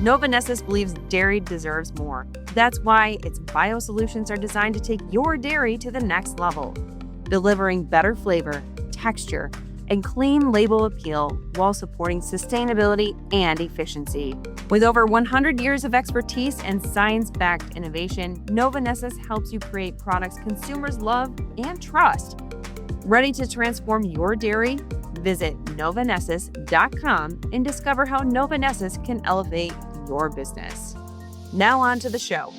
Nova Nessus believes dairy deserves more. That's why its biosolutions are designed to take your dairy to the next level, delivering better flavor, texture, and clean label appeal while supporting sustainability and efficiency. With over 100 years of expertise and science-backed innovation, Nova Nessus helps you create products consumers love and trust. Ready to transform your dairy? Visit novanessus.com and discover how Nova Nessus can elevate your business. Now on to the show.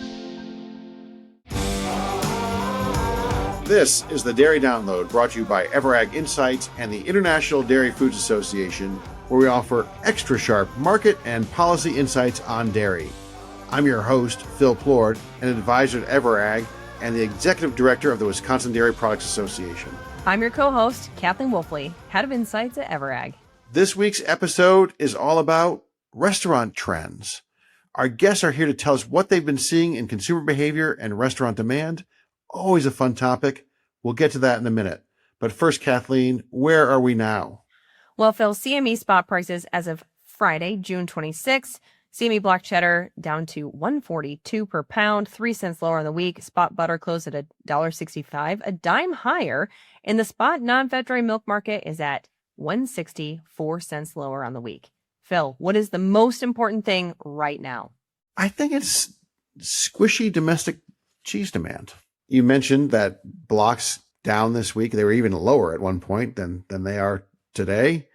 This is the Dairy Download, brought to you by EverAg Insights and the International Dairy Foods Association, where we offer extra sharp market and policy insights on dairy. I'm your host, Phil Plord, an advisor at EverAg and the Executive Director of the Wisconsin Dairy Products Association. I'm your co-host, Kathleen Wolfley, Head of Insights at EverAg. This week's episode is all about restaurant trends. Our guests are here to tell us what they've been seeing in consumer behavior and restaurant demand. Always a fun topic. We'll get to that in a minute. But first, Kathleen, where are we now? Well, Phil, CME spot prices as of Friday, June 26th. CME block cheddar down to $1.42 per pound, 3 cents lower on the week. Spot butter closed at $1.65, a dime higher. And the spot non-fat dairy milk market is at $1.60, 4 cents lower on the week. Phil, what is the most important thing right now? I think it's squishy domestic cheese demand. You mentioned that blocks down this week. They were even lower at one point than they are today.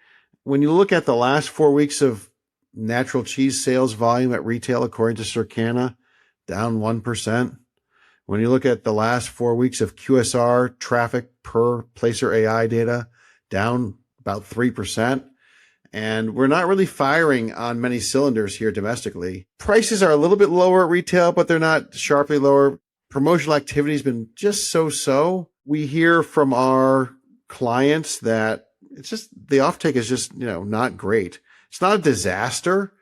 When you look at the last 4 weeks of natural cheese sales volume at retail, according to Circana, down 1%. When you look at the last 4 weeks of QSR traffic per Placer AI data, down about 3%. And we're not really firing on many cylinders here domestically. Prices are a little bit lower at retail, but they're not sharply lower. Promotional activity has been just so-so. We hear from our clients that it's just the offtake is just, not great. It's not a disaster,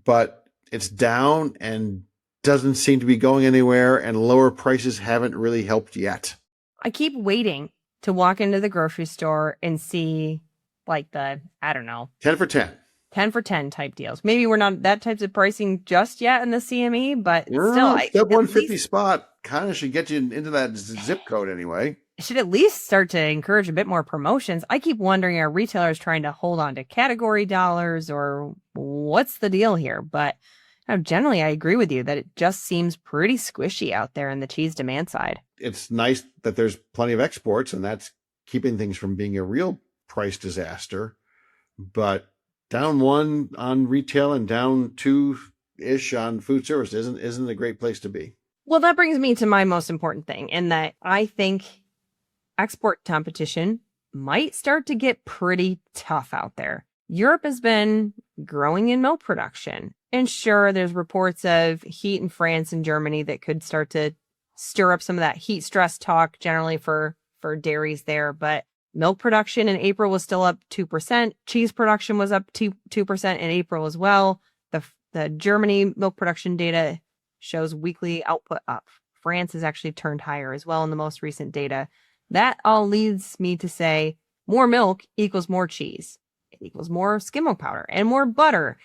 but it's down and doesn't seem to be going anywhere, and lower prices haven't really helped yet. I keep waiting to walk into the grocery store and see like 10 for 10. 10 for 10 type deals. Maybe we're not that types of pricing just yet in the CME, but still. That 150 spot kind of should get you into that zip code anyway. It should at least start to encourage a bit more promotions. I keep wondering, are retailers trying to hold on to category dollars, or what's the deal here? But generally, I agree with you that it just seems pretty squishy out there in the cheese demand side. It's nice that there's plenty of exports, and that's keeping things from being a real price disaster. But down 1 on retail and down 2-ish on food service isn't a great place to be. Well, that brings me to my most important thing, in that I think export competition might start to get pretty tough out there. Europe has been growing in milk production. And sure, there's reports of heat in France and Germany that could start to stir up some of that heat stress talk generally for dairies there. But milk production in April was still up 2%. Cheese production was up 2% in April as well. The Germany milk production data shows weekly output up. France has actually turned higher as well in the most recent data. That all leads me to say more milk equals more cheese. It equals more skim milk powder and more butter.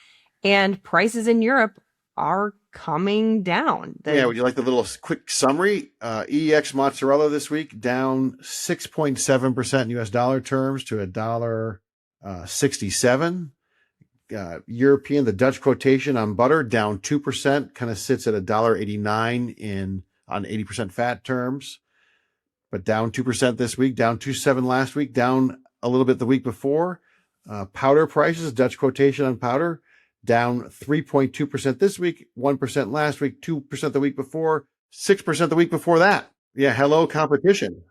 And prices in Europe are coming down. Would you like the little quick summary? EEX mozzarella this week down 6.7% in US dollar terms to $1.67. European, the Dutch quotation on butter down 2%, kind of sits at $1.89 on 80% fat terms, but down 2% this week, down 2.7 last week, down a little bit the week before. Powder prices, Dutch quotation on powder, down 3.2% this week, 1% last week, 2% the week before, 6% the week before that. Yeah, hello competition.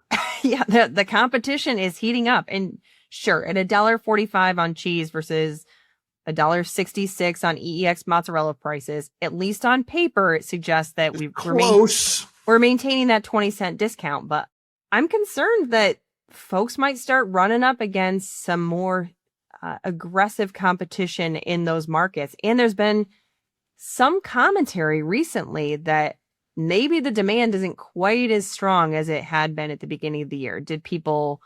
Yeah, the competition is heating up. And sure, at $1.45 on cheese versus $1.66 on EEX mozzarella prices, at least on paper, it suggests that we're maintaining that 20-cent discount. But I'm concerned that folks might start running up against some more aggressive competition in those markets. And there's been some commentary recently that maybe the demand isn't quite as strong as it had been at the beginning of the year. Did people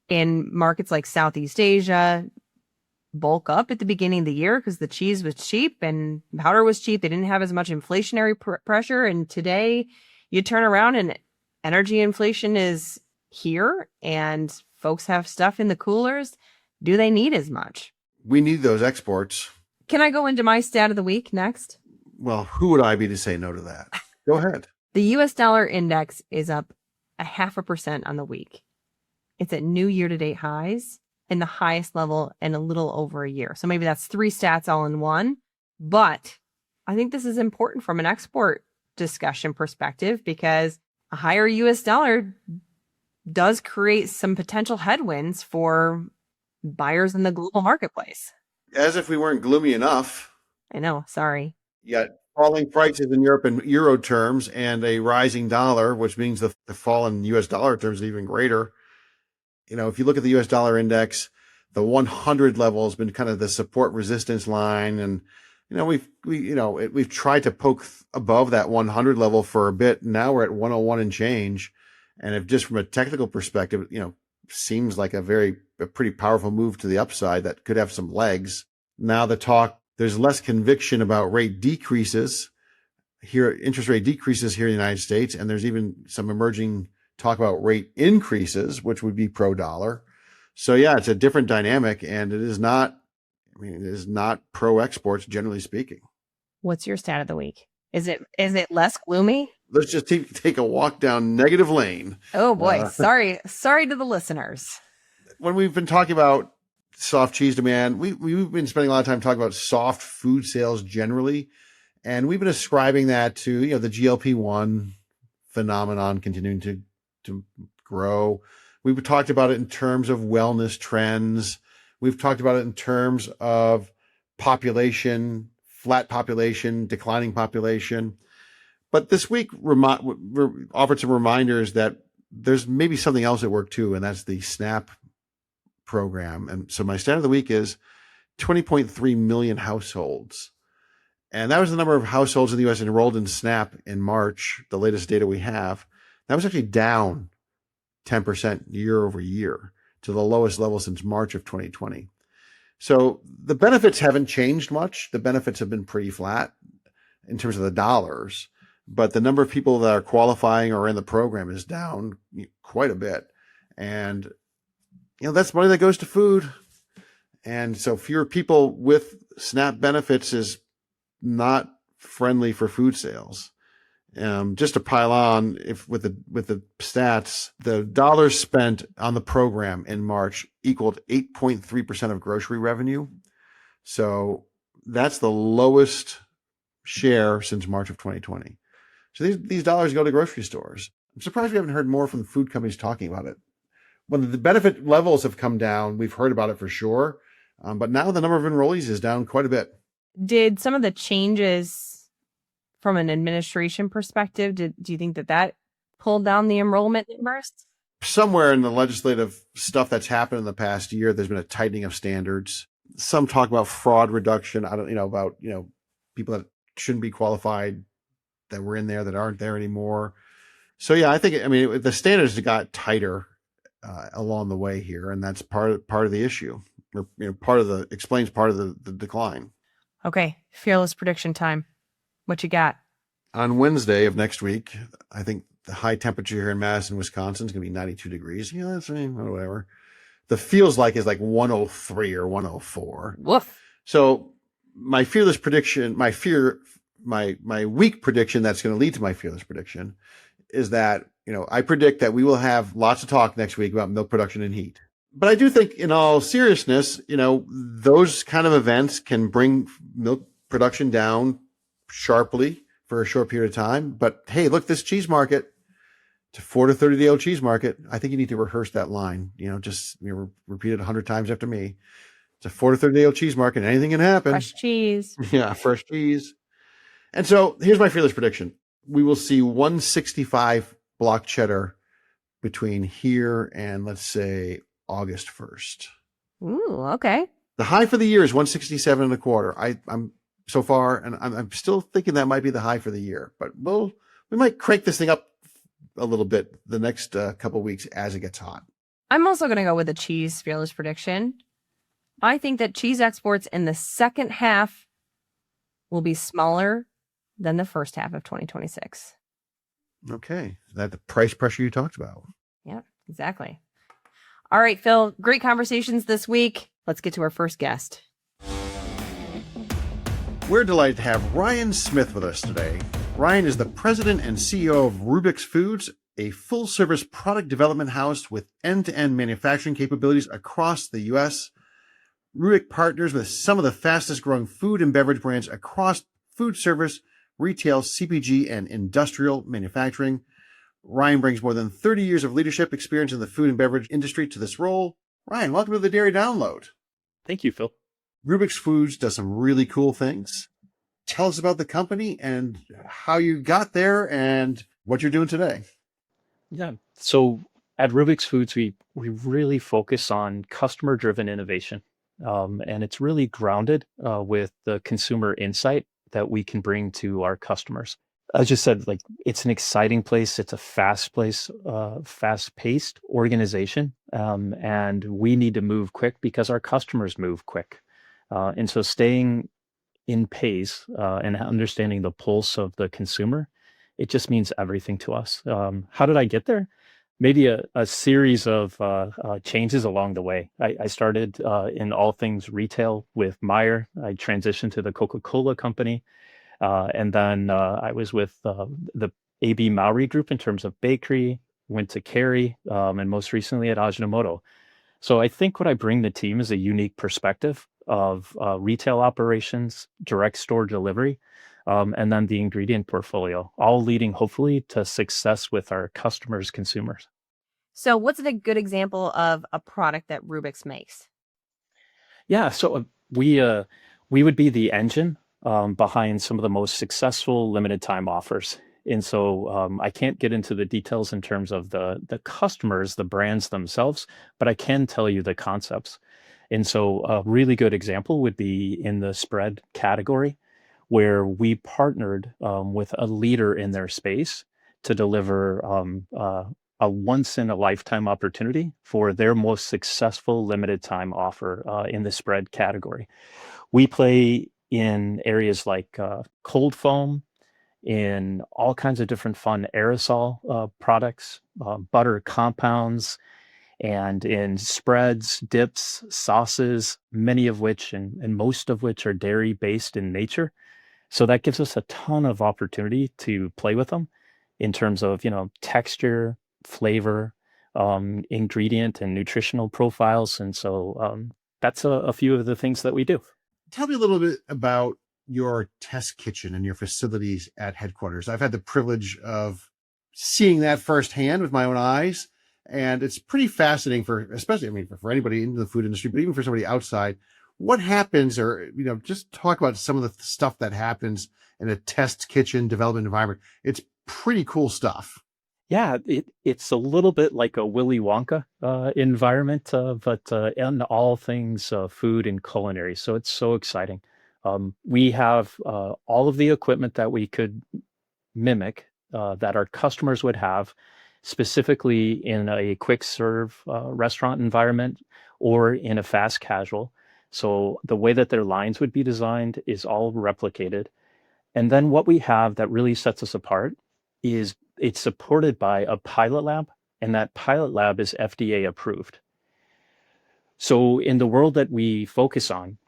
in markets like Southeast Asia bulk up at the beginning of the year because the cheese was cheap and powder was cheap. They didn't have as much inflationary pressure. And today you turn around and energy inflation is here and folks have stuff in the coolers. Do they need as much? We need those exports. Can I go into my stat of the week next? Well, who would I be to say no to that? Go ahead. The US dollar index is up 0.5% on the week. It's at new year-to-date highs and the highest level in a little over a year. So maybe that's 3 stats all in one. But I think this is important from an export discussion perspective because a higher US dollar does create some potential headwinds for buyers in the global marketplace. As if we weren't gloomy enough. I know, sorry. Yet falling prices in Europe in euro terms and a rising dollar, which means the fall in US dollar terms is even greater. If you look at the US dollar index, the 100 level has been kind of the support resistance line. And, we've tried to poke above that 100 level for a bit. Now we're at 101 and change. And if just from a technical perspective, seems like a pretty powerful move to the upside that could have some legs. Now there's less conviction about rate decreases here, interest rate decreases here in the United States. And there's even some emerging talk about rate increases, which would be pro dollar. So yeah, it's a different dynamic and it is not pro exports, generally speaking. What's your stat of the week? Is it less gloomy? Let's just take a walk down negative lane. Oh boy. Sorry to the listeners. When we've been talking about soft cheese demand, we've been spending a lot of time talking about soft food sales generally. And we've been ascribing that to, the GLP-1 phenomenon continuing to grow. We've talked about it in terms of wellness trends. We've talked about it in terms of population, flat population, declining population. But this week offered some reminders that there's maybe something else at work too, and that's the SNAP program. And so my stat of the week is 20.3 million households. And that was the number of households in the U.S. enrolled in SNAP in March, the latest data we have. That was actually down 10% year over year to the lowest level since March of 2020. So the benefits haven't changed much. The benefits have been pretty flat in terms of the dollars, but the number of people that are qualifying or in the program is down quite a bit. And, that's money that goes to food. And so fewer people with SNAP benefits is not friendly for food sales. Just to pile on, with the stats, the dollars spent on the program in March equaled 8.3% of grocery revenue. So that's the lowest share since March of 2020. So these dollars go to grocery stores. I'm surprised we haven't heard more from the food companies talking about it. When the benefit levels have come down, we've heard about it for sure. But now the number of enrollees is down quite a bit. Did some of the changes from an administration perspective, do you think that pulled down the enrollment numbers? Somewhere in the legislative stuff that's happened in the past year, there's been a tightening of standards. Some talk about fraud reduction. I don't, about, people that shouldn't be qualified that were in there that aren't there anymore. So yeah, I think, the standards got tighter along the way here, and that's part of the issue, or explains part of the decline. Okay, fearless prediction time. What you got? On Wednesday of next week, I think the high temperature here in Madison, Wisconsin is going to be 92 degrees. Yeah, that's whatever. The feels like is like 103 or 104. Woof. So my fearless prediction, my weak prediction that's going to lead to my fearless prediction is that, I predict that we will have lots of talk next week about milk production and heat. But I do think in all seriousness, those kind of events can bring milk production down sharply for a short period of time. But hey, look, this cheese market, to 4 to 30 day old cheese market, I think you need to rehearse that line, repeat it 100 times after me. It's a 4 to 30 day old cheese market. Anything can happen. Fresh cheese. Yeah, fresh cheese. And so here's my fearless prediction. We will see 165 block cheddar between here and, let's say, August 1st. Ooh, okay. The high for the year is 167 and a quarter. I'm so far, and I'm still thinking that might be the high for the year, but we might crank this thing up a little bit the next couple of weeks as it gets hot. I'm also going to go with a cheese fearless prediction. I think that cheese exports in the second half will be smaller than the first half of 2026. Okay. Is that the price pressure you talked about? Yeah, exactly. All right, Phil, great conversations this week. Let's get to our first guest. We're delighted to have Ryan Smith with us today. Ryan is the president and CEO of Rubix Foods, a full-service product development house with end-to-end manufacturing capabilities across the U.S. Rubix partners with some of the fastest-growing food and beverage brands across food service, retail, CPG, and industrial manufacturing. Ryan brings more than 30 years of leadership experience in the food and beverage industry to this role. Ryan, welcome to the Dairy Download. Thank you, Phil. Rubix Foods does some really cool things. Tell us about the company and how you got there and what you're doing today. Yeah. So at Rubix Foods, we really focus on customer-driven innovation. And it's really grounded with the consumer insight that we can bring to our customers. As I just said, like, it's an exciting place. It's a fast place, fast-paced organization. And we need to move quick because our customers move quick. And so staying in pace and understanding the pulse of the consumer, it just means everything to us. How did I get there? Maybe a series of changes along the way. I started in all things retail with Meyer. I transitioned to the Coca-Cola company. And then I was with the AB Mauri Group in terms of bakery, went to Kerry, and most recently at Ajinomoto. So I think what I bring the team is a unique perspective of retail operations, direct store delivery, and then the ingredient portfolio, all leading hopefully to success with our customers, consumers. So what's a good example of a product that Rubix makes? Yeah, so we would be the engine behind some of the most successful limited time offers. And so I can't get into the details in terms of the customers, the brands themselves, but I can tell you the concepts. And so a really good example would be in the spread category, where we partnered with a leader in their space to deliver a once in a lifetime opportunity for their most successful limited time offer in the spread category. We play in areas like cold foam, in all kinds of different fun aerosol products, butter compounds, and in spreads, dips, sauces, many of which and most of which are dairy based in nature. So that gives us a ton of opportunity to play with them in terms of, texture, flavor, ingredient and nutritional profiles. And so that's a few of the things that we do. Tell me a little bit about your test kitchen and your facilities at headquarters. I've had the privilege of seeing that firsthand with my own eyes. And it's pretty fascinating especially for anybody in the food industry, but even for somebody outside. What happens, or, just talk about some of the stuff that happens in a test kitchen development environment. It's pretty cool stuff. Yeah, it's a little bit like a Willy Wonka environment, but in all things food and culinary. So it's so exciting. We have all of the equipment that we could mimic that our customers would have, specifically in a quick serve restaurant environment or in a fast casual. So the way that their lines would be designed is all replicated. And then what we have that really sets us apart is it's supported by a pilot lab, and that pilot lab is FDA approved. So in the world that we focus on,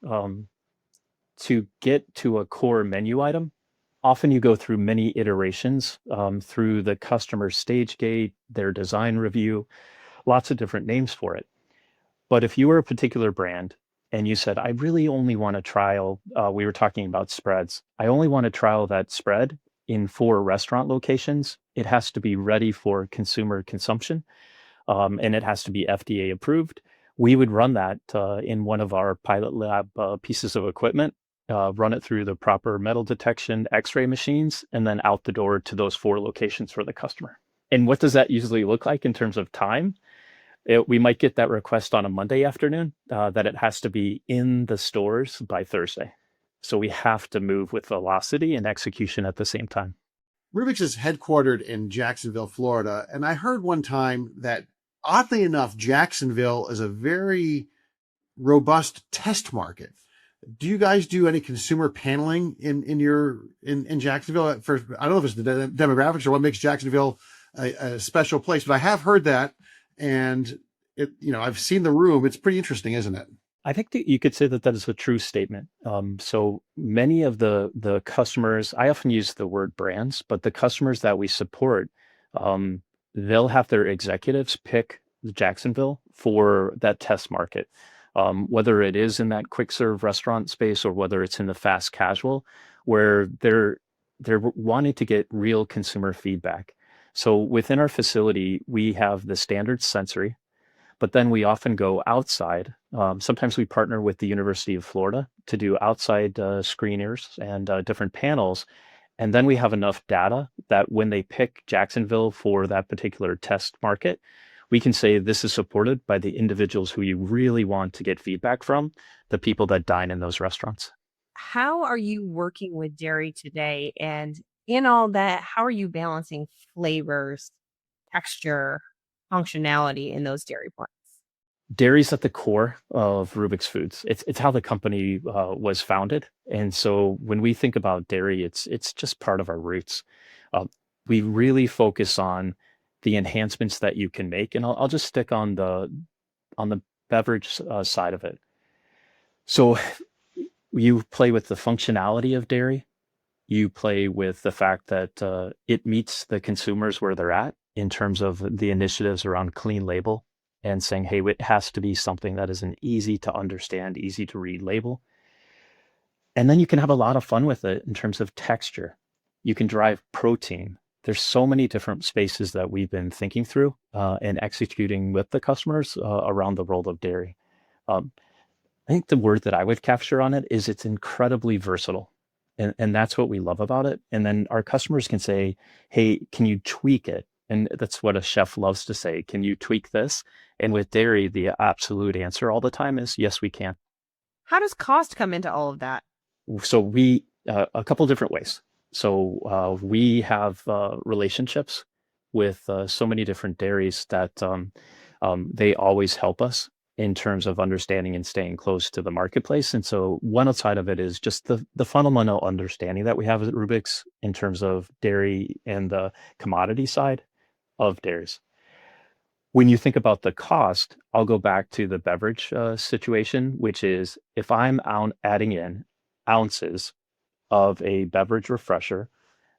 to get to a core menu item, often you go through many iterations through the customer stage gate, their design review, lots of different names for it. But if you were a particular brand and you said, I really only want to trial, we were talking about spreads, I only want to trial that spread in 4 restaurant locations, it has to be ready for consumer consumption, and it has to be FDA approved. We would run that in one of our pilot lab pieces of equipment, run it through the proper metal detection X-ray machines, and then out the door to those 4 locations for the customer. And what does that usually look like in terms of time? We might get that request on a Monday afternoon that it has to be in the stores by Thursday. So we have to move with velocity and execution at the same time. Rubix is headquartered in Jacksonville, Florida. And I heard one time that, oddly enough, Jacksonville is a very robust test market. Do you guys do any consumer paneling in Jacksonville? For I don't know if it's the demographics or what makes Jacksonville a special place, but I have heard that, and I've seen the room. It's pretty interesting, isn't it? I think that you could say that that is a true statement. So many of the customers, I often use the word brands, but the customers that we support, um, they'll have their executives pick Jacksonville for that test market, whether it is in that quick serve restaurant space or whether it's in the fast casual, where they're wanting to get real consumer feedback. So within our facility, we have the standard sensory, but then we often go outside. Sometimes we partner with the University of Florida to do outside screeners and different panels. And then we have enough data that when they pick Jacksonville for that particular test market, we can say this is supported by the individuals who you really want to get feedback from, the people that dine in those restaurants. How are you working with dairy today? And in all that, how are you balancing flavors, texture, functionality in those dairy points? Dairy's at the core of Rubik's Foods. It's how the company was founded, and so when we think about dairy, it's just part of our roots. Uh, we really focus on the enhancements that you can make, and I'll just stick on the beverage side of it. So you play with the functionality of dairy. You play with the fact that it meets the consumers where they're at in terms of the initiatives around clean label and saying, hey, it has to be something that is an easy to understand, easy to read label. And then you can have a lot of fun with it in terms of texture. You can drive protein. There's so many different spaces that we've been thinking through and executing with the customers around the world of dairy. Um, I think the word that I would capture on it is it's incredibly versatile. And that's what we love about it. And then our customers can say, hey, can you tweak it? And that's what a chef loves to say. Can you tweak this? And with dairy, the absolute answer all the time is yes, we can. How does cost come into all of that? So we, a couple different ways. So we have relationships with so many different dairies that they always help us in terms of understanding and staying close to the marketplace. And so one side of it is just the fundamental understanding that we have at Rubix in terms of dairy and the commodity side of dairies. When you think about the cost, I'll go back to the beverage situation, which is if I'm adding in ounces of a beverage refresher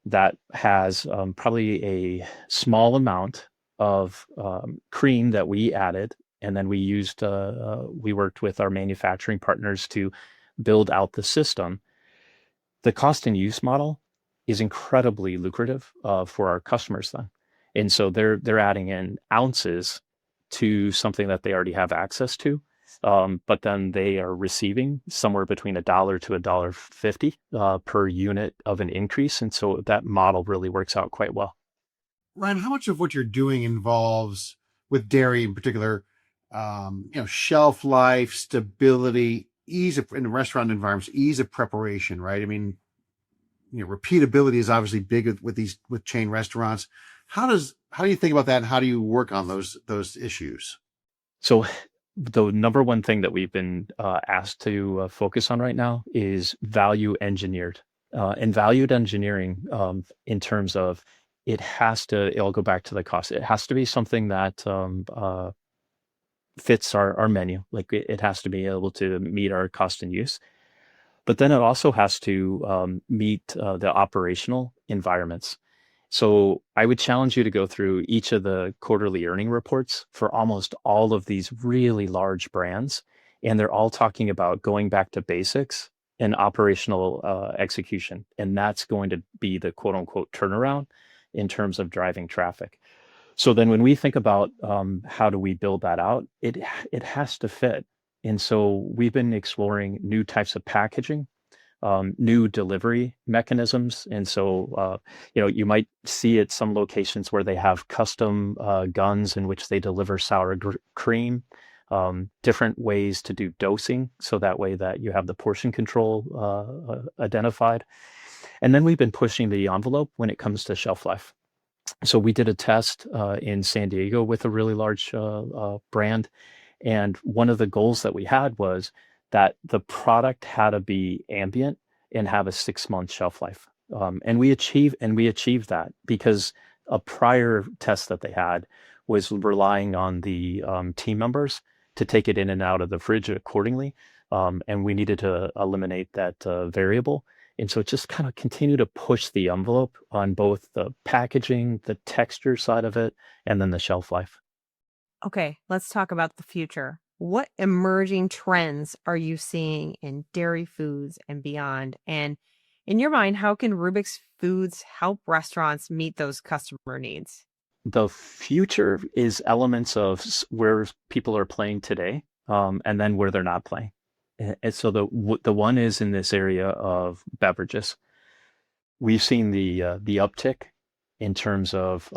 that has probably a small amount of cream that we added, and then we worked with our manufacturing partners to build out the system. The cost and use model is incredibly lucrative for our customers then. And so they're adding in ounces to something that they already have access to. But then they are receiving somewhere between $1 to $1.50 per unit of an increase. And so that model really works out quite well. Ryan, how much of what you're doing involves with dairy in particular, shelf life, stability, ease of in restaurant environments, ease of preparation, right? I mean, repeatability is obviously big with chain restaurants. How do you think about that, and how do you work on those issues? So the number one thing that we've been asked to focus on right now is value engineered. And valued engineering in terms of it'll go back to the cost. It has to be something that fits our menu. Like it has to be able to meet our cost and use. But then it also has to meet the operational environments. So I would challenge you to go through each of the quarterly earning reports for almost all of these really large brands. And they're all talking about going back to basics and operational execution. And that's going to be the quote unquote turnaround in terms of driving traffic. So then when we think about how do we build that out, it has to fit. And so we've been exploring new types of packaging, new delivery mechanisms. And so, you might see at some locations where they have custom guns in which they deliver sour cream, different ways to do dosing. So that way that you have the portion control identified. And then we've been pushing the envelope when it comes to shelf life. So we did a test in San Diego with a really large brand. And one of the goals that we had was that the product had to be ambient and have a 6-month shelf life. And we achieved that because a prior test that they had was relying on the team members to take it in and out of the fridge accordingly. And we needed to eliminate that variable. And so it just kind of continued to push the envelope on both the packaging, the texture side of it, and then the shelf life. Okay, let's talk about the future. What emerging trends are you seeing in dairy foods and beyond? And in your mind, how can Rubik's Foods help restaurants meet those customer needs? The future is elements of where people are playing today, and then where they're not playing. And so the one is in this area of beverages. We've seen the uptick in terms of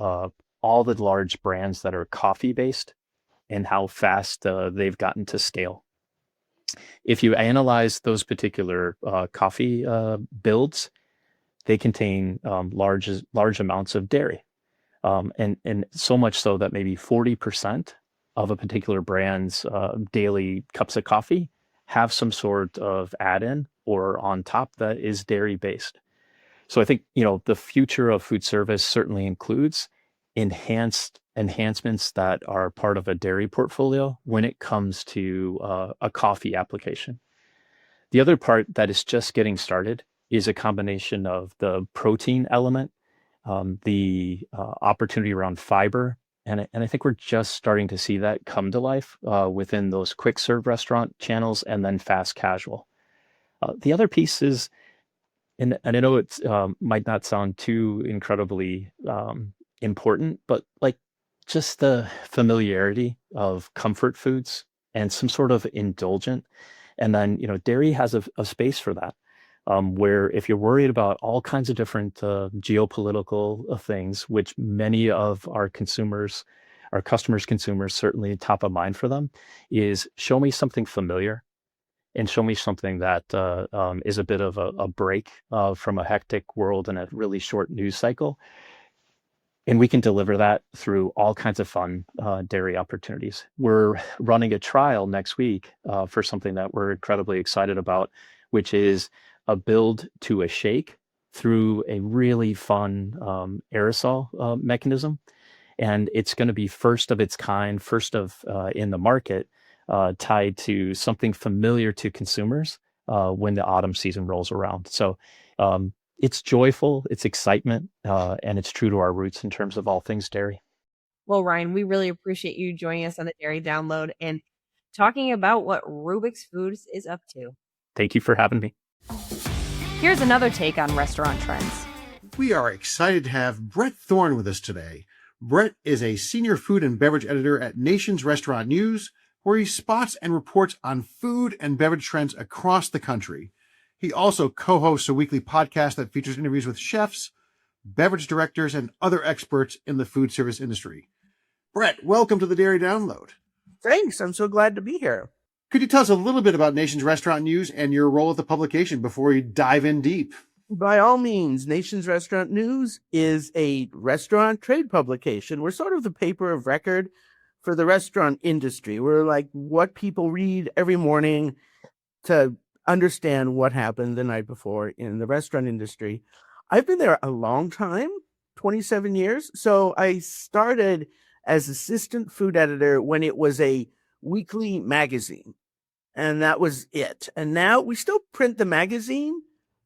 all the large brands that are coffee based and how fast they've gotten to scale. If you analyze those particular coffee builds, they contain large amounts of dairy, and so much so that maybe 40% of a particular brand's daily cups of coffee have some sort of add-in or on top that is dairy based. So I think, the future of food service certainly includes enhancements that are part of a dairy portfolio when it comes to a coffee application. The other part that is just getting started is a combination of the protein element, the opportunity around fiber, and I think we're just starting to see that come to life within those quick serve restaurant channels and then fast casual. The other piece is, and I know it might not sound too incredibly important, but like just the familiarity of comfort foods and some sort of indulgent. And then, dairy has a space for that, where if you're worried about all kinds of different geopolitical things, which many of our consumers, certainly top of mind for them, is show me something familiar and show me something that is a bit of a break from a hectic world and a really short news cycle. And we can deliver that through all kinds of fun dairy opportunities. We're running a trial next week for something that we're incredibly excited about, which is a build to a shake through a really fun aerosol mechanism. And it's going to be first of its kind, in the market, tied to something familiar to consumers when the autumn season rolls around. So it's joyful, it's excitement, and it's true to our roots in terms of all things dairy. Well, Ryan, we really appreciate you joining us on the Dairy Download and talking about what Rubik's Foods is up to. Thank you for having me. Here's another take on restaurant trends. We are excited to have Bret Thorn with us today. Bret is a senior food and beverage editor at Nation's Restaurant News, where he spots and reports on food and beverage trends across the country. He also co-hosts a weekly podcast that features interviews with chefs, beverage directors, and other experts in the food service industry. Bret, welcome to the Dairy Download. Thanks. I'm so glad to be here. Could you tell us a little bit about Nation's Restaurant News and your role at the publication before you dive in deep? By all means, Nation's Restaurant News is a restaurant trade publication. We're sort of the paper of record for the restaurant industry. We're like what people read every morning to understand what happened the night before in the restaurant industry. I've been there a long time, 27 years. So I started as assistant food editor when it was a weekly magazine, and that was it. And now we still print the magazine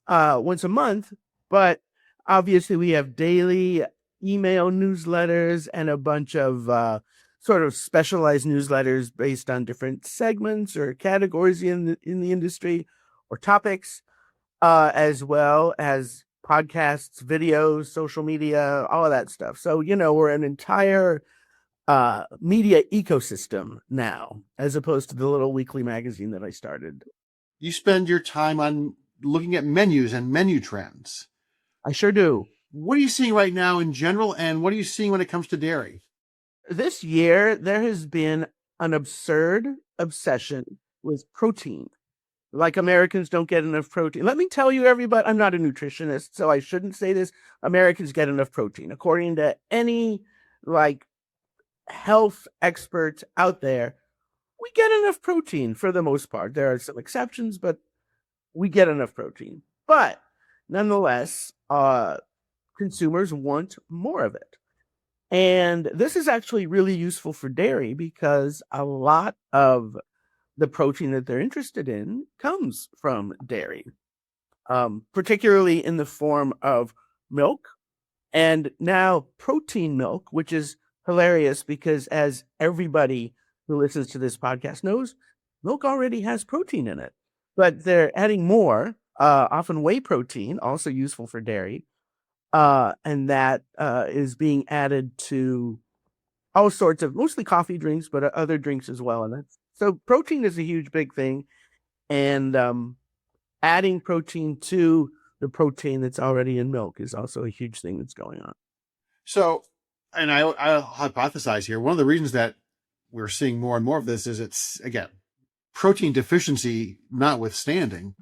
once a month, but obviously we have daily email newsletters and a bunch of sort of specialized newsletters based on different segments or categories in the industry or topics, as well as podcasts, videos, social media, all of that stuff. So, we're an entire media ecosystem now, as opposed to the little weekly magazine that I started. You spend your time on looking at menus and menu trends. I sure do. What are you seeing right now in general, and what are you seeing when it comes to dairy? This year, there has been an absurd obsession with protein. Like Americans don't get enough protein. Let me tell you, everybody, I'm not a nutritionist, so I shouldn't say this. Americans get enough protein. According to any health expert out there, we get enough protein for the most part. There are some exceptions, but we get enough protein. But nonetheless, consumers want more of it. And this is actually really useful for dairy because a lot of the protein that they're interested in comes from dairy, particularly in the form of milk and now protein milk, which is hilarious because, as everybody who listens to this podcast knows, milk already has protein in it. But they're adding more, often whey protein, also useful for dairy. And that is being added to all sorts of, mostly coffee drinks, but other drinks as well. And so protein is a huge, big thing. And adding protein to the protein that's already in milk is also a huge thing that's going on. So, and I'll hypothesize here, one of the reasons that we're seeing more and more of this is it's, again, protein deficiency notwithstanding.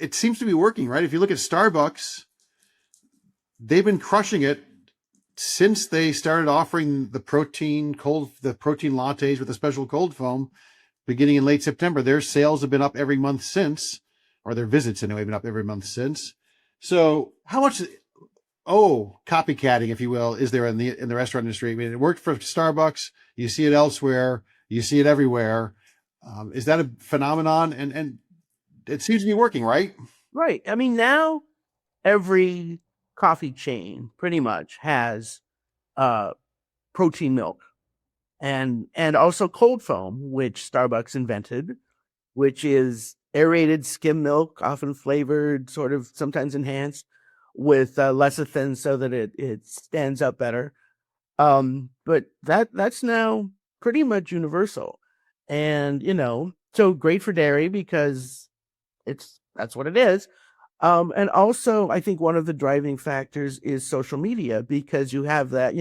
It seems to be working, right? If you look at Starbucks, they've been crushing it since they started offering the protein lattes with a special cold foam beginning in late September. Their sales have been up every month since, or their visits anyway have been up every month since. So how much, copycatting, if you will, is there in the restaurant industry? I mean, it worked for Starbucks. You see it elsewhere. You see it everywhere. Is that a phenomenon? And it seems to be working, right? Right. I mean, now every coffee chain pretty much has protein milk and also cold foam, which Starbucks invented, which is aerated skim milk, often flavored, sort of sometimes enhanced with lecithin so that it stands up better. But that's now pretty much universal. And, so great for dairy because that's what it is. And also, I think one of the driving factors is social media because you have that,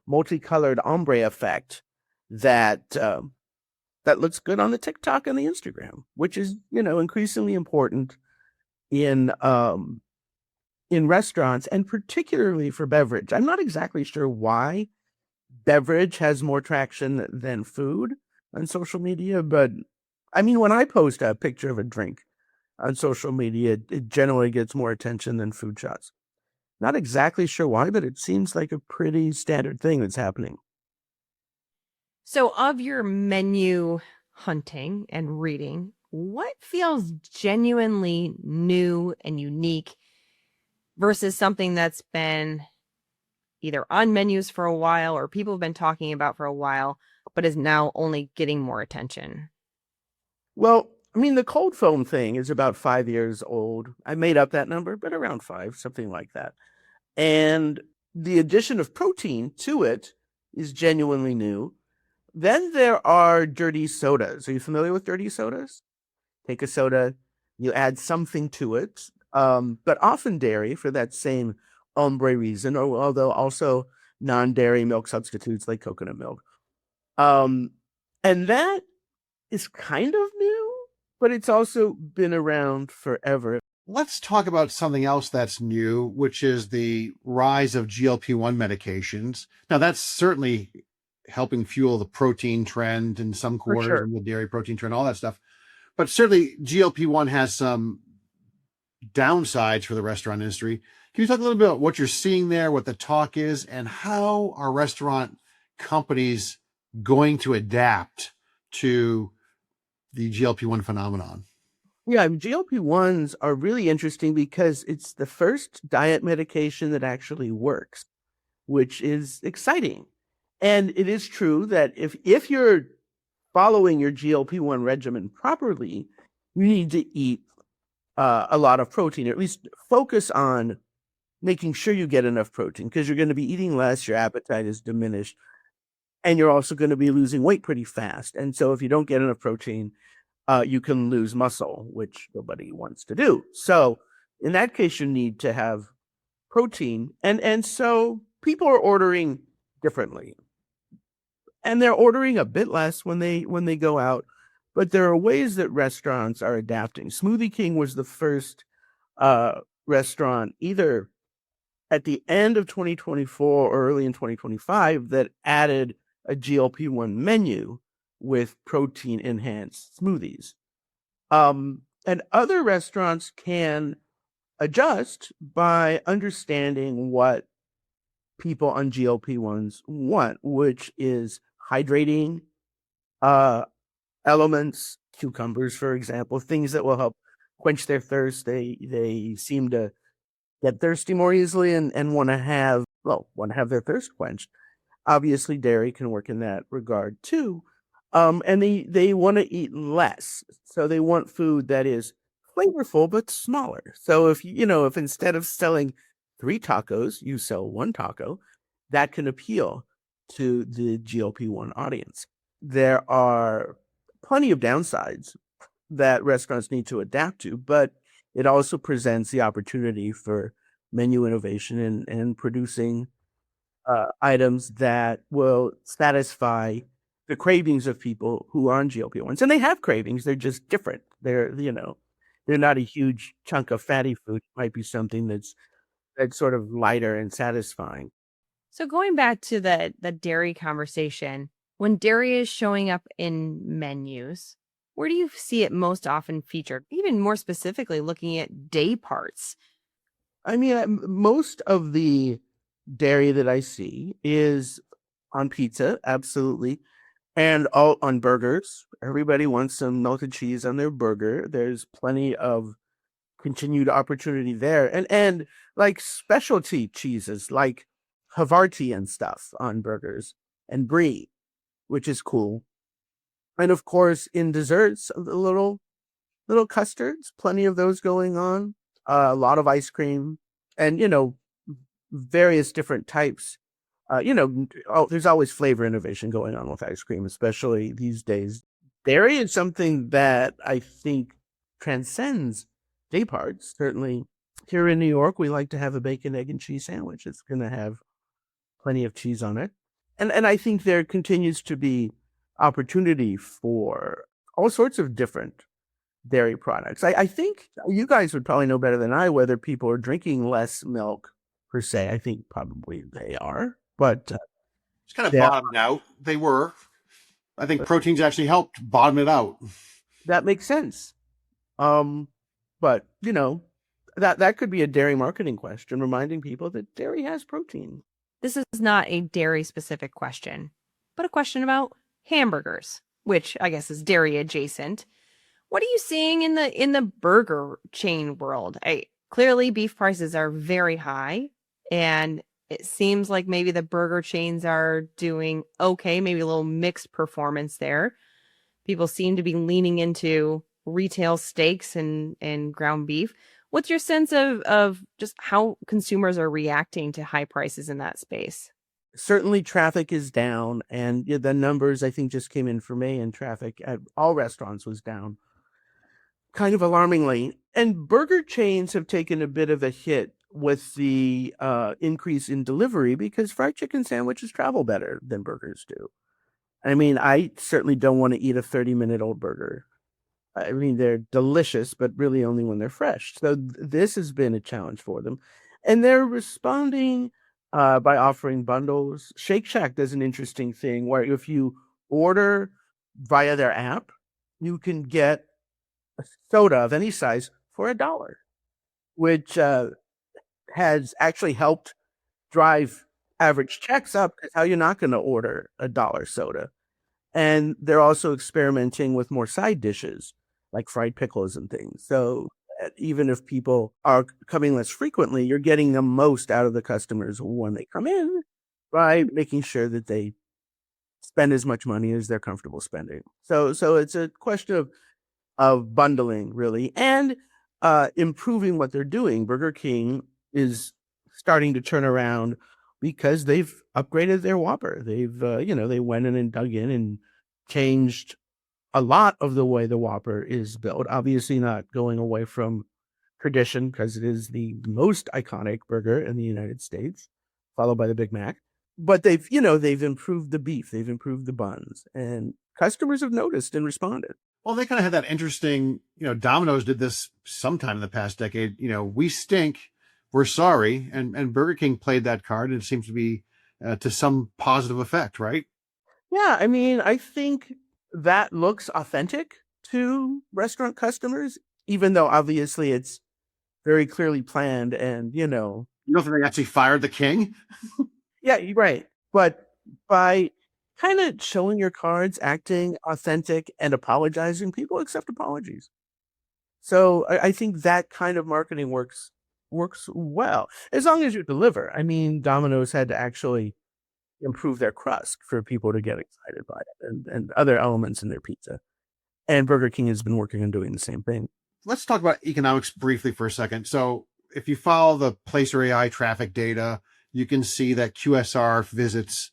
multicolored ombre effect that looks good on the TikTok and the Instagram, which is, increasingly important in restaurants and particularly for beverage. I'm not exactly sure why beverage has more traction than food on social media, but I mean, when I post a picture of a drink on social media, it generally gets more attention than food shots. Not exactly sure why, but it seems like a pretty standard thing that's happening. So, of your menu hunting and reading, what feels genuinely new and unique versus something that's been either on menus for a while or people have been talking about for a while, but is now only getting more attention? Well, I mean, the cold foam thing is about 5 years old. I made up that number, but around 5, something like that. And the addition of protein to it is genuinely new. Then there are dirty sodas. Are you familiar with dirty sodas? Take a soda, you add something to it, but often dairy for that same ombre reason, or although also non-dairy milk substitutes like coconut milk. And that is kind of new, but it's also been around forever. Let's talk about something else that's new, which is the rise of GLP-1 medications. Now, that's certainly helping fuel the protein trend in some quarters, sure. and the dairy protein trend, all that stuff. But certainly GLP-1 has some downsides for the restaurant industry. Can you talk a little bit about what you're seeing there, what the talk is, and how are restaurant companies going to adapt to the GLP-1 phenomenon? Yeah, GLP-1s are really interesting because it's the first diet medication that actually works, which is exciting. And it is true that if you're following your GLP-1 regimen properly, you need to eat a lot of protein, or at least focus on making sure you get enough protein because you're going to be eating less, your appetite is diminished, and you're also going to be losing weight pretty fast. And so if you don't get enough protein, you can lose muscle, which nobody wants to do. So in that case, you need to have protein. And so people are ordering differently. And they're ordering a bit less when they go out. But there are ways that restaurants are adapting. Smoothie King was the first restaurant either at the end of 2024 or early in 2025 that added a GLP-1 menu with protein enhanced smoothies. And other restaurants can adjust by understanding what people on GLP-1s want, which is hydrating elements, cucumbers, for example, things that will help quench their thirst. They seem to get thirsty more easily and want to have their thirst quenched. Obviously, dairy can work in that regard too. And they want to eat less, so they want food that is flavorful but smaller. So if instead of selling 3 tacos, you sell 1 taco, that can appeal to the GLP-1 audience. There are plenty of downsides that restaurants need to adapt to, but it also presents the opportunity for menu innovation and producing items that will satisfy the cravings of people who are on GLP-1s. And they have cravings, they're just different. They're not a huge chunk of fatty food. It might be something that's sort of lighter and satisfying. So going back to the dairy conversation, when dairy is showing up in menus, where do you see it most often featured? Even more specifically, looking at day parts. I mean, most of the dairy that I see is on pizza, absolutely, and all on burgers. Everybody wants some melted cheese on their burger. There's plenty of continued opportunity there, and like specialty cheeses like Havarti and stuff on burgers, and brie, which is cool. And of course, in desserts, the little custards, plenty of those going on. A lot of ice cream, and various different types. There's always flavor innovation going on with ice cream, especially these days. Dairy is something that I think transcends day parts. Certainly here in New York, we like to have a bacon, egg, and cheese sandwich. It's going to have plenty of cheese on it. And I think there continues to be opportunity for all sorts of different dairy products. I think you guys would probably know better than I whether people are drinking less milk per se. I think probably they are, but It's kind of bottomed out. They were. I think proteins actually helped bottom it out. That makes sense. But that could be a dairy marketing question, reminding people that dairy has protein. This is not a dairy specific question, but a question about hamburgers, which I guess is dairy adjacent. What are you seeing in the burger chain world? Clearly beef prices are very high, and it seems like maybe the burger chains are doing okay, maybe a little mixed performance there. People seem to be leaning into retail steaks and ground beef. What's your sense of just how consumers are reacting to high prices in that space? Certainly traffic is down, and the numbers I think just came in for May, and traffic at all restaurants was down kind of alarmingly. And burger chains have taken a bit of a hit with the increase in delivery because fried chicken sandwiches travel better than burgers do. I mean, I certainly don't want to eat a 30-minute-old burger. I mean, they're delicious, but really only when they're fresh. So this has been a challenge for them. And they're responding by offering bundles. Shake Shack does an interesting thing where if you order via their app, you can get a soda of any size for $1, which has actually helped drive average checks up, because how you're not going to order $1 soda. And they're also experimenting with more side dishes like fried pickles and things. So even if people are coming less frequently, you're getting the most out of the customers when they come in by making sure that they spend as much money as they're comfortable spending. So it's a question of bundling, really, and improving what they're doing. Burger King is starting to turn around because they've upgraded their Whopper. They've, they went in and dug in and changed a lot of the way the Whopper is built. Obviously not going away from tradition, because it is the most iconic burger in the United States, followed by the Big Mac. But they've improved the beef, they've improved the buns, and customers have noticed and responded. Well, they kind of had that interesting, Domino's did this sometime in the past decade. We stink, we're sorry. And Burger King played that card, and it seems to be to some positive effect, right? Yeah, I mean, I think that looks authentic to restaurant customers, even though obviously it's very clearly planned and, You don't think they actually fired the king? yeah, you're right. But by kind of showing your cards, acting authentic and apologizing, people accept apologies. So I think that kind of marketing works well, as long as you deliver. I mean, Domino's had to actually improve their crust for people to get excited by it, and other elements in their pizza. And Burger King has been working on doing the same thing. Let's talk about economics briefly for a second. So if you follow the Placer AI traffic data, you can see that QSR visits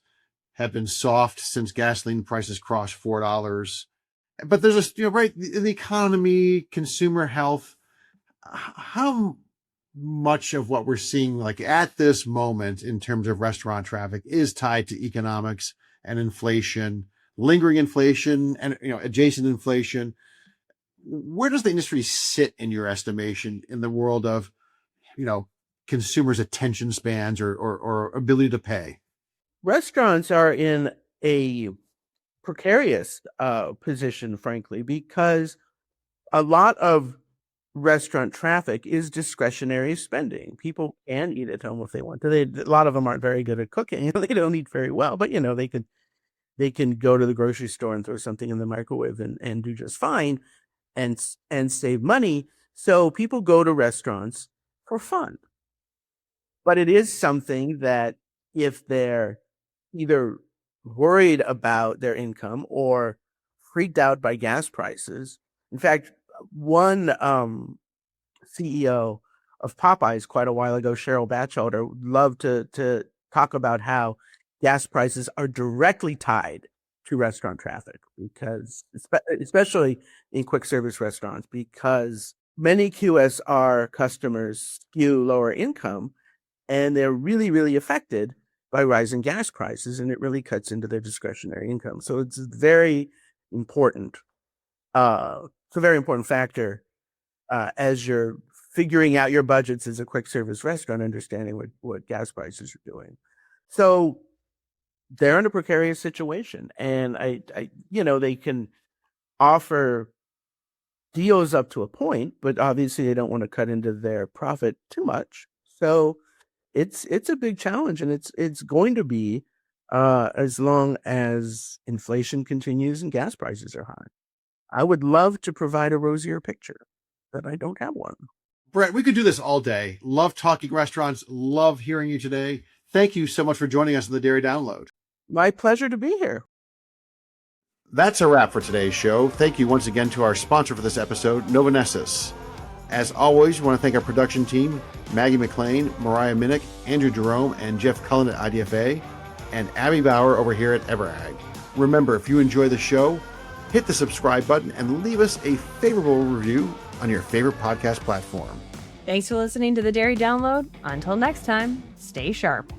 have been soft since gasoline prices crossed $4. But there's right, the economy, consumer health, how much of what we're seeing like at this moment in terms of restaurant traffic is tied to economics and inflation, lingering inflation and adjacent inflation? Where does the industry sit in your estimation in the world of consumers' attention spans or ability to pay? Restaurants are in a precarious position, frankly, because a lot of restaurant traffic is discretionary spending. People can eat at home if they want to. A lot of them aren't very good at cooking. They don't eat very well, but they can go to the grocery store and throw something in the microwave and do just fine and save money. So people go to restaurants for fun. But it is something that if they're either worried about their income or freaked out by gas prices. In fact, one CEO of Popeyes quite a while ago, Cheryl Batchelder, loved to talk about how gas prices are directly tied to restaurant traffic, because especially in quick service restaurants, because many QSR customers skew lower income and they're really, really affected by rising gas prices, and it really cuts into their discretionary income. So it's very important. It's a very important factor as you're figuring out your budgets as a quick service restaurant, understanding what gas prices are doing. So they're in a precarious situation, and I they can offer deals up to a point, but obviously they don't want to cut into their profit too much. So it's a big challenge, and it's going to be as long as inflation continues and gas prices are high. I would love to provide a rosier picture, but I don't have one. Bret, we could do this all day. Love talking restaurants. Love hearing you today. Thank you so much for joining us on the Dairy Download. My pleasure to be here. That's a wrap for today's show. Thank you once again to our sponsor for this episode, Novanessus. As always, we want to thank our production team, Maggie McLean, Mariah Minnick, Andrew Jerome, and Jeff Cullen at IDFA, and Abby Bauer over here at Everag. Remember, if you enjoy the show, hit the subscribe button and leave us a favorable review on your favorite podcast platform. Thanks for listening to the Dairy Download. Until next time, stay sharp.